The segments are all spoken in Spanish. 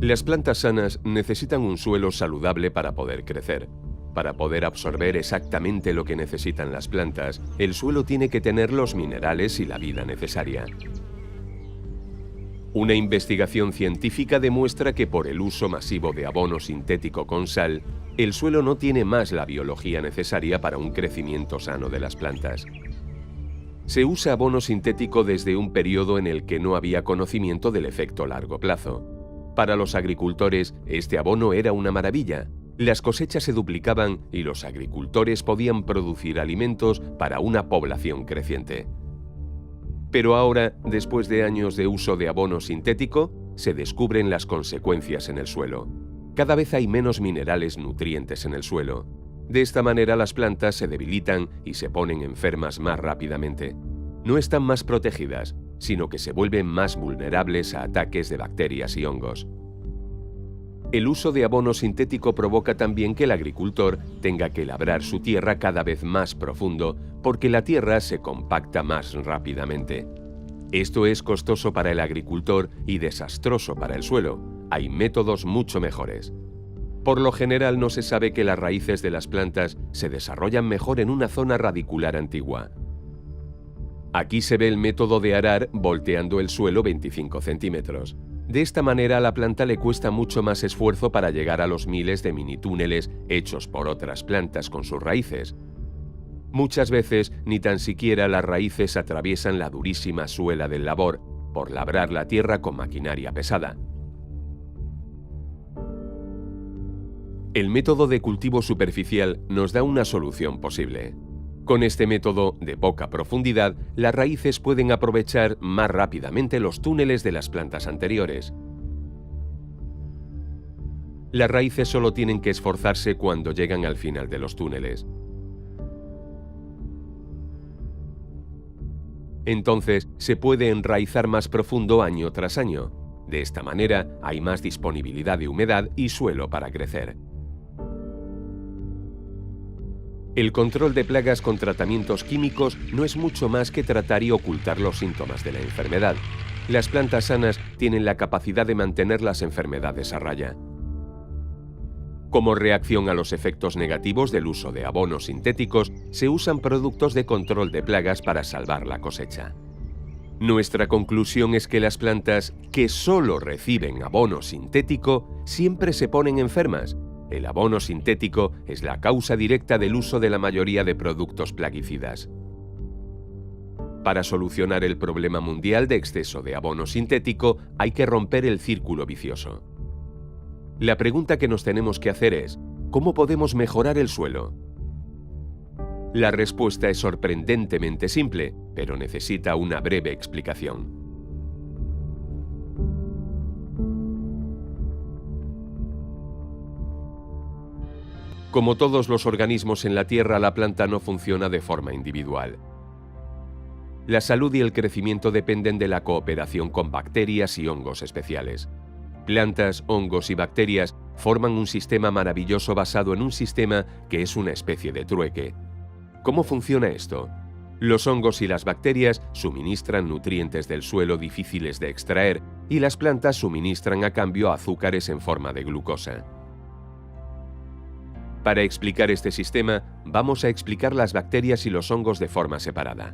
Las plantas sanas necesitan un suelo saludable para poder crecer. Para poder absorber exactamente lo que necesitan las plantas, el suelo tiene que tener los minerales y la vida necesaria. Una investigación científica demuestra que por el uso masivo de abono sintético con sal, el suelo no tiene más la biología necesaria para un crecimiento sano de las plantas. Se usa abono sintético desde un periodo en el que no había conocimiento del efecto a largo plazo. Para los agricultores, este abono era una maravilla. Las cosechas se duplicaban y los agricultores podían producir alimentos para una población creciente. Pero ahora, después de años de uso de abono sintético, se descubren las consecuencias en el suelo. Cada vez hay menos minerales nutrientes en el suelo. De esta manera las plantas se debilitan y se ponen enfermas más rápidamente. No están más protegidas, sino que se vuelven más vulnerables a ataques de bacterias y hongos. El uso de abono sintético provoca también que el agricultor tenga que labrar su tierra cada vez más profundo porque la tierra se compacta más rápidamente. Esto es costoso para el agricultor y desastroso para el suelo. Hay métodos mucho mejores. Por lo general no se sabe que las raíces de las plantas se desarrollan mejor en una zona radicular antigua. Aquí se ve el método de arar volteando el suelo 25 centímetros. De esta manera a la planta le cuesta mucho más esfuerzo para llegar a los miles de mini túneles hechos por otras plantas con sus raíces. Muchas veces ni tan siquiera las raíces atraviesan la durísima suela del labor por labrar la tierra con maquinaria pesada. El método de cultivo superficial nos da una solución posible. Con este método de poca profundidad, las raíces pueden aprovechar más rápidamente los túneles de las plantas anteriores. Las raíces solo tienen que esforzarse cuando llegan al final de los túneles. Entonces, se puede enraizar más profundo año tras año. De esta manera, hay más disponibilidad de humedad y suelo para crecer. El control de plagas con tratamientos químicos no es mucho más que tratar y ocultar los síntomas de la enfermedad. Las plantas sanas tienen la capacidad de mantener las enfermedades a raya. Como reacción a los efectos negativos del uso de abonos sintéticos, se usan productos de control de plagas para salvar la cosecha. Nuestra conclusión es que las plantas que solo reciben abono sintético siempre se ponen enfermas. El abono sintético es la causa directa del uso de la mayoría de productos plaguicidas. Para solucionar el problema mundial de exceso de abono sintético, hay que romper el círculo vicioso. La pregunta que nos tenemos que hacer es, ¿cómo podemos mejorar el suelo? La respuesta es sorprendentemente simple, pero necesita una breve explicación. Como todos los organismos en la Tierra, la planta no funciona de forma individual. La salud y el crecimiento dependen de la cooperación con bacterias y hongos especiales. Plantas, hongos y bacterias forman un sistema maravilloso basado en un sistema que es una especie de trueque. ¿Cómo funciona esto? Los hongos y las bacterias suministran nutrientes del suelo difíciles de extraer y las plantas suministran a cambio azúcares en forma de glucosa. Para explicar este sistema, vamos a explicar las bacterias y los hongos de forma separada.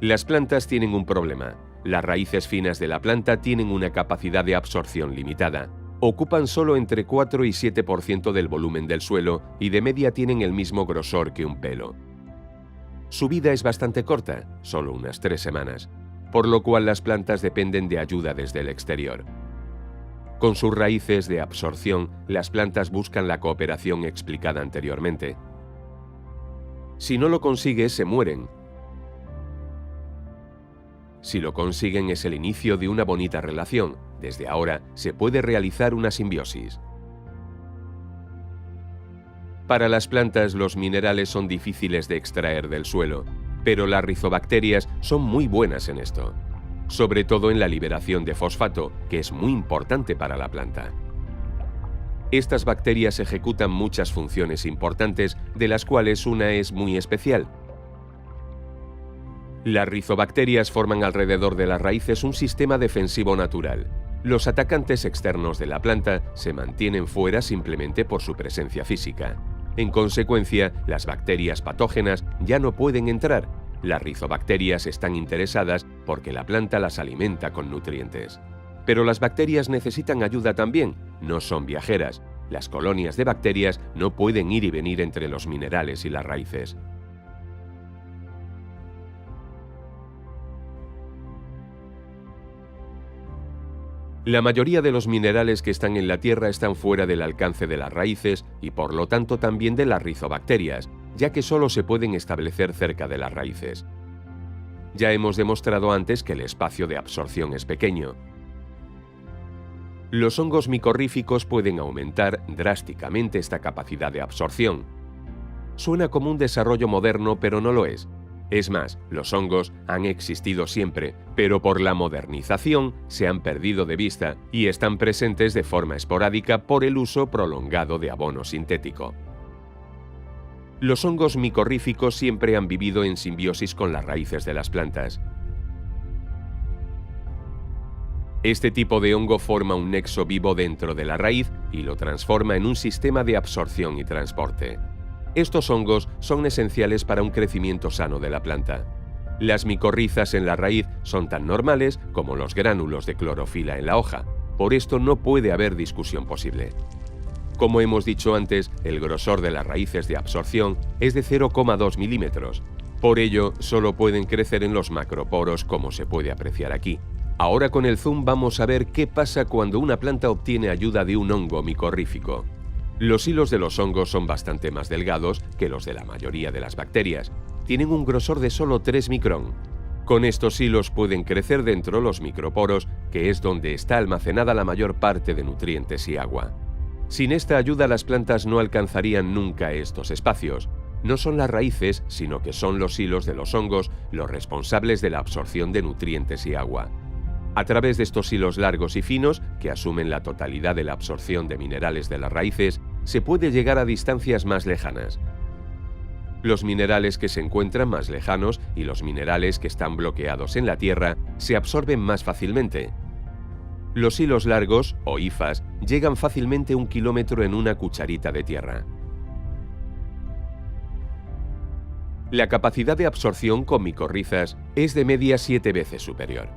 Las plantas tienen un problema. Las raíces finas de la planta tienen una capacidad de absorción limitada. Ocupan solo entre 4 y 7% del volumen del suelo y de media tienen el mismo grosor que un pelo. Su vida es bastante corta, solo unas 3 semanas. Por lo cual las plantas dependen de ayuda desde el exterior. Con sus raíces de absorción, las plantas buscan la cooperación explicada anteriormente. Si no lo consigue, se mueren. Si lo consiguen, es el inicio de una bonita relación. Desde ahora se puede realizar una simbiosis. Para las plantas, los minerales son difíciles de extraer del suelo. Pero las rizobacterias son muy buenas en esto, sobre todo en la liberación de fosfato, que es muy importante para la planta. Estas bacterias ejecutan muchas funciones importantes, de las cuales una es muy especial. Las rizobacterias forman alrededor de las raíces un sistema defensivo natural. Los atacantes externos de la planta se mantienen fuera simplemente por su presencia física. En consecuencia, las bacterias patógenas ya no pueden entrar. Las rizobacterias están interesadas porque la planta las alimenta con nutrientes. Pero las bacterias necesitan ayuda también, no son viajeras. Las colonias de bacterias no pueden ir y venir entre los minerales y las raíces. La mayoría de los minerales que están en la Tierra están fuera del alcance de las raíces y por lo tanto también de las rizobacterias, ya que solo se pueden establecer cerca de las raíces. Ya hemos demostrado antes que el espacio de absorción es pequeño. Los hongos micorríficos pueden aumentar drásticamente esta capacidad de absorción. Suena como un desarrollo moderno, pero no lo es. Es más, los hongos han existido siempre, pero por la modernización se han perdido de vista y están presentes de forma esporádica por el uso prolongado de abono sintético. Los hongos micorríficos siempre han vivido en simbiosis con las raíces de las plantas. Este tipo de hongo forma un nexo vivo dentro de la raíz y lo transforma en un sistema de absorción y transporte. Estos hongos son esenciales para un crecimiento sano de la planta. Las micorrizas en la raíz son tan normales como los gránulos de clorofila en la hoja. Por esto no puede haber discusión posible. Como hemos dicho antes, el grosor de las raíces de absorción es de 0,2 milímetros. Por ello, solo pueden crecer en los macroporos, como se puede apreciar aquí. Ahora con el zoom vamos a ver qué pasa cuando una planta obtiene ayuda de un hongo micorrífico. Los hilos de los hongos son bastante más delgados que los de la mayoría de las bacterias. Tienen un grosor de solo 3 micrón. Con estos hilos pueden crecer dentro los microporos, que es donde está almacenada la mayor parte de nutrientes y agua. Sin esta ayuda las plantas no alcanzarían nunca estos espacios. No son las raíces, sino que son los hilos de los hongos los responsables de la absorción de nutrientes y agua. A través de estos hilos largos y finos, que asumen la totalidad de la absorción de minerales de las raíces, se puede llegar a distancias más lejanas. Los minerales que se encuentran más lejanos y los minerales que están bloqueados en la tierra se absorben más fácilmente. Los hilos largos, o hifas, llegan fácilmente 1 kilómetro en una cucharita de tierra. La capacidad de absorción con micorrizas es de media 7 veces superior.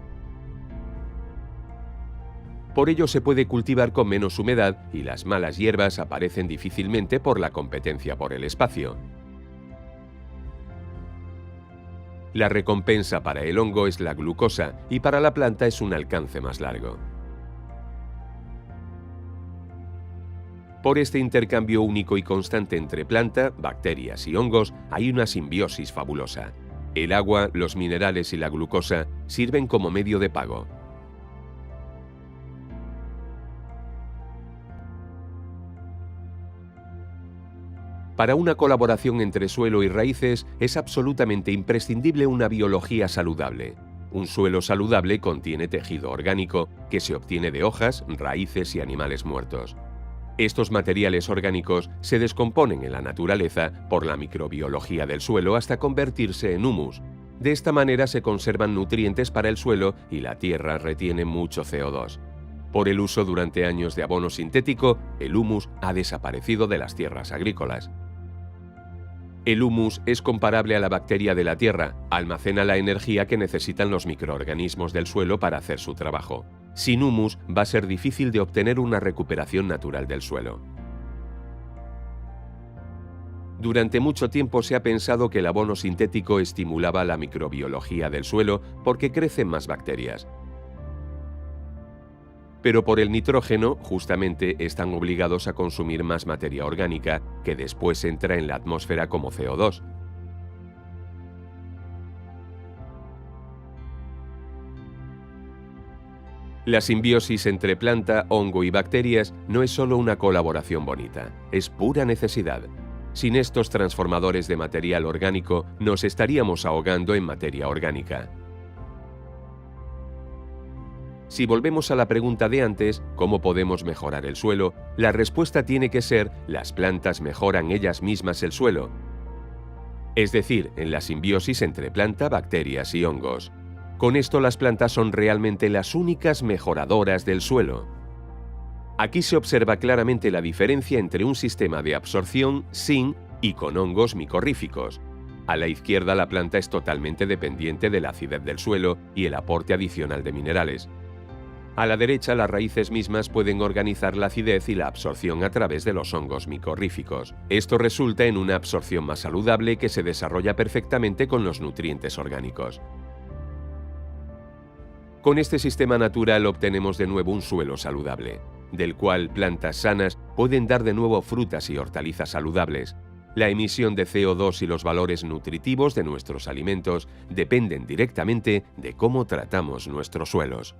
Por ello se puede cultivar con menos humedad y las malas hierbas aparecen difícilmente por la competencia por el espacio. La recompensa para el hongo es la glucosa y para la planta es un alcance más largo. Por este intercambio único y constante entre planta, bacterias y hongos hay una simbiosis fabulosa. El agua, los minerales y la glucosa sirven como medio de pago. Para una colaboración entre suelo y raíces es absolutamente imprescindible una biología saludable. Un suelo saludable contiene tejido orgánico que se obtiene de hojas, raíces y animales muertos. Estos materiales orgánicos se descomponen en la naturaleza por la microbiología del suelo hasta convertirse en humus. De esta manera se conservan nutrientes para el suelo y la tierra retiene mucho CO2. Por el uso durante años de abono sintético, el humus ha desaparecido de las tierras agrícolas. El humus es comparable a la bacteria de la tierra, almacena la energía que necesitan los microorganismos del suelo para hacer su trabajo. Sin humus va a ser difícil de obtener una recuperación natural del suelo. Durante mucho tiempo se ha pensado que el abono sintético estimulaba la microbiología del suelo porque crecen más bacterias. Pero por el nitrógeno, justamente, están obligados a consumir más materia orgánica que después entra en la atmósfera como CO2. La simbiosis entre planta, hongo y bacterias no es solo una colaboración bonita, es pura necesidad. Sin estos transformadores de material orgánico, nos estaríamos ahogando en materia orgánica. Si volvemos a la pregunta de antes, ¿cómo podemos mejorar el suelo?, la respuesta tiene que ser: las plantas mejoran ellas mismas el suelo. es decir, en la simbiosis entre planta, bacterias y hongos. Con esto las plantas son realmente las únicas mejoradoras del suelo. Aquí se observa claramente la diferencia entre un sistema de absorción sin y con hongos micorríficos. A la izquierda la planta es totalmente dependiente de la acidez del suelo y el aporte adicional de minerales. A la derecha las raíces mismas pueden organizar la acidez y la absorción a través de los hongos micorríficos. Esto resulta en una absorción más saludable que se desarrolla perfectamente con los nutrientes orgánicos. Con este sistema natural obtenemos de nuevo un suelo saludable, del cual plantas sanas pueden dar de nuevo frutas y hortalizas saludables. La emisión de CO2 y los valores nutritivos de nuestros alimentos dependen directamente de cómo tratamos nuestros suelos.